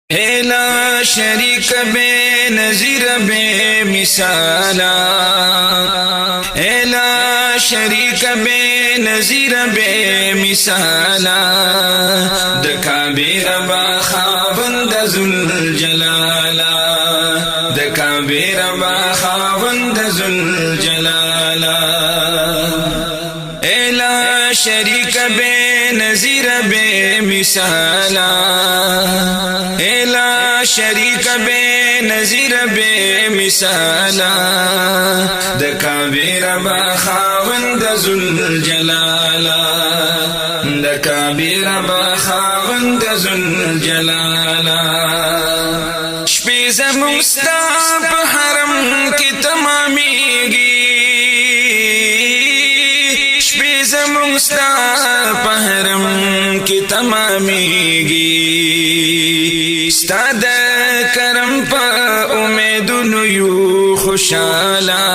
لا شریک بے نظیر بے مثالا، لا شریک بے نظیر بے مثالا، دکابی ربا خاوند ذوالجلالا، دکابی ربا خاوند ذوالجلالا، لا شریک بے نظیر بے مثالا، لا شریک بے نظیر بے مثالا، دکابی ربا خاوند ذوالجلالا، دکابی ربا خاوند ذوالجلالا، شپی زمون ستا په حرم کی تمامیگی، شپی زمون ستا په حرم کی تمامیگی، ستا د کرم په امیدونو یو خوشالا،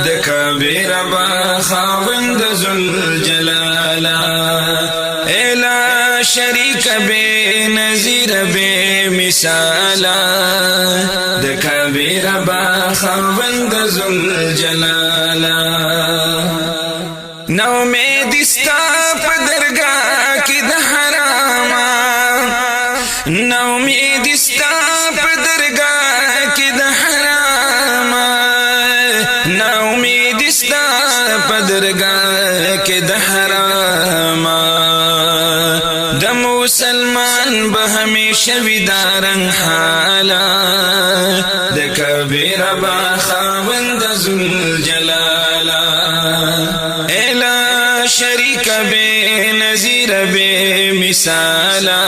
دکابی ربا خاوند ذوالجلالا، لا شریک بے نظیر بے مثالا، دکابی ربا خاوند ذوالجلالا، نو امید ستا په درگاہ کی د حراما، نا امید ستا په درگاہ کی د حراما، نا امید ستا په درگاہ کی د حراما، د مسلمان به همیشه وي دا رنگ حالا، دکابی ربا خاوند ذوالجلالا، لا شریک بے نظیر بے مثالا،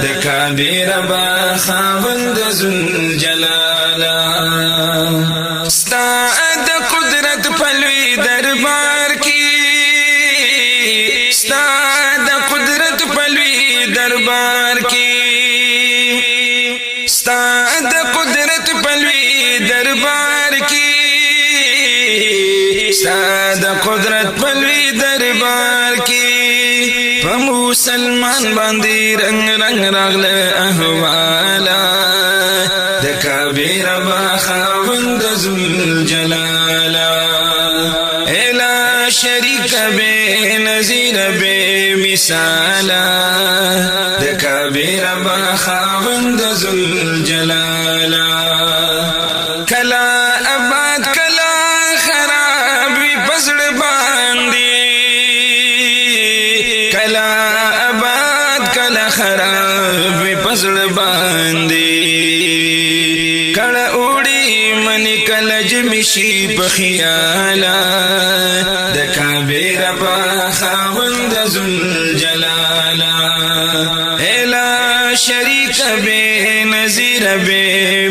دکابی ربا خاوند ذوالجلالا، ستا د قدرت پلوی دربار کی، ستا د قدرت پلوی دربار کی، ستا د قدرت پلوی دربار کی، ستا د قدرت پلوی دربار کی، په مسلمان باندې رنگ رنگ راغله احوالا، دکابی ربا خاوند ذوالجلالا، لا شریک بے نظیر بے مثالا، دکابی ربا خاوند ذوالجلالا، کلا آباد کلا خراب وی پزړ باندې، کلا آباد کلا خراب وی پزړ باندې، کړه اوړي منی کله جمشي په خیالا، دکابی ربا خاوند ذوالجلالا، لا شریک بے نظیر بے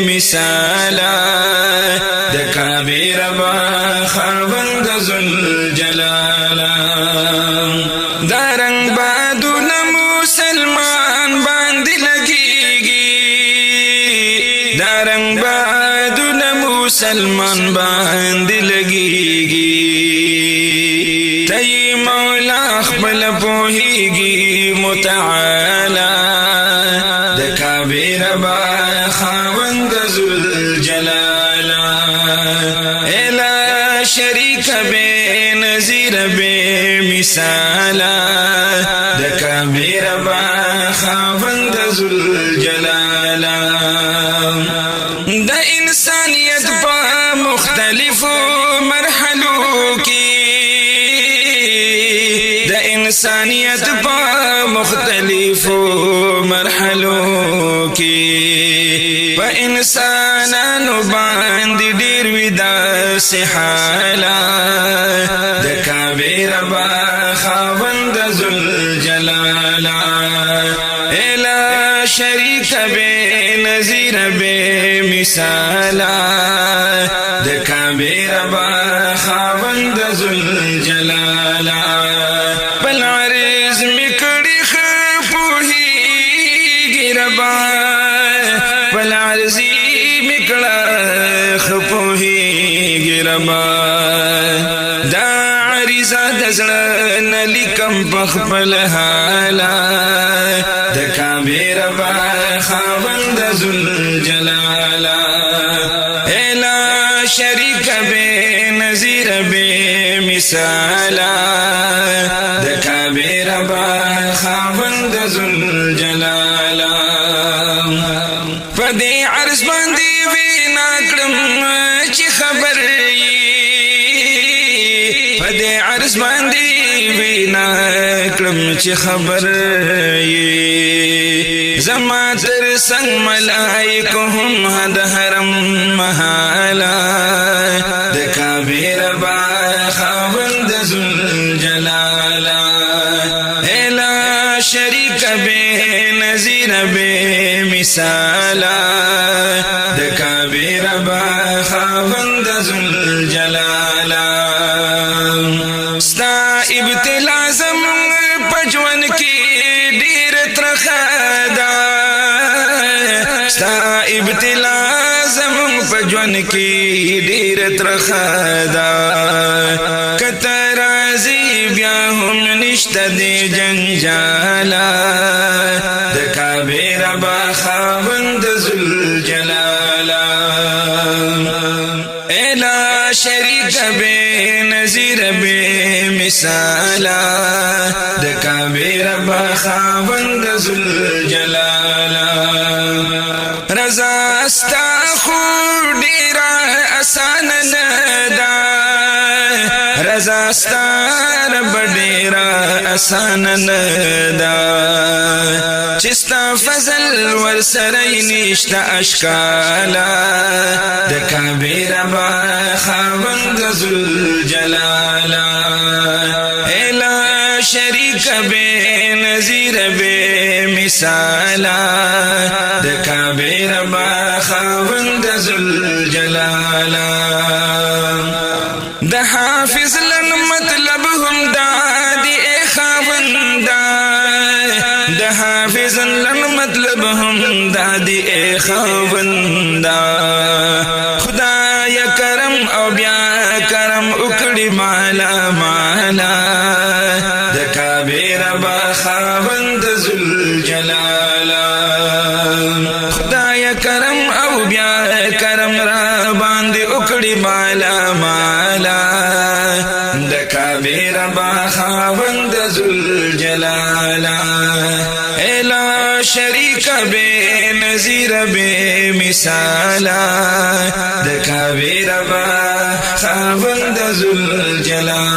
مثالا، دکابی ربا خاوند ذوالجلالا، دارنگ بادون مسلمان باندې لګیږي، دارنگ بادون مسلمان باندې لګیږي، تی مولا خپل پوهیږي متعالا، دکابی ربا خاوند ذوالجلالا، لا شریک بے نظیر بے مثالا، دکابی ربا خاوند ذوالجلالا، د انسانیت په مختلفو مرحلو کی، د انسانیت په مختلفو مرحلو کی، په انسانانو باندې ډیر وی داسې حالا، دکابی ربا خاوند ذوالجلالا، لا شریک بے نظیر بے مثالا، دکابی ربا خاوند ذوالجلالا، بل عرض مکڑی خپوهیږي ربا، بل عرضی مکڑا خپوهیږي ربا، دا عریضه د زړه نلیکم په خپل حالا، د کبیر با خاوند ذل جلالا لا شریک بے نظیر بے مثالا د کبیر با خاوند ذل جلالا پدې عرض باندې وینا کړم چې خبر یې پدې عرض باندې وینا کړم چې خبر یې زما تر څنګ ملائکه هم د حرم محالا د کبیر با خاوند ذل جلالا لا شریک بے نظیر بے مثالا د کبیر با خاوند ذل جلالا ستا ابتلا زمون پجون کی ډیر ترخدا ستا ابتلا زمون پجون کی ډیر ترخدا کته راضی بیا هم نشته دی جنجالا د کبیر با خاوند ذل جلالا لا شریک بے نظیر بے مثالا د کبیر با خاوند ذل جلالا رضا استا خو ډیر آسان ندا رضا استا رب ډیر آسان ندا چستا فضل ور سره نشتا اشکالا د کبیر با خاوند ذل جلالا لا شریک بے نظیر بے مثالا د کبیر با خاوند ذل جلالا د حافظ لن مطلب هم دادی اے خاوندا د حافظ لن مطلب هم دادی اے خاوندا خدای کرم او بیا کرم اکڑی مالا مالا د کبیر با خاوند ذل جلالا خدای کرم او بیا کرم را باندې اکڑی مالا مالا د کبیر با خاوند ذل جلالا لا شریک بے نظیر بے مثالا د کبیر با خاوند ذل جلالا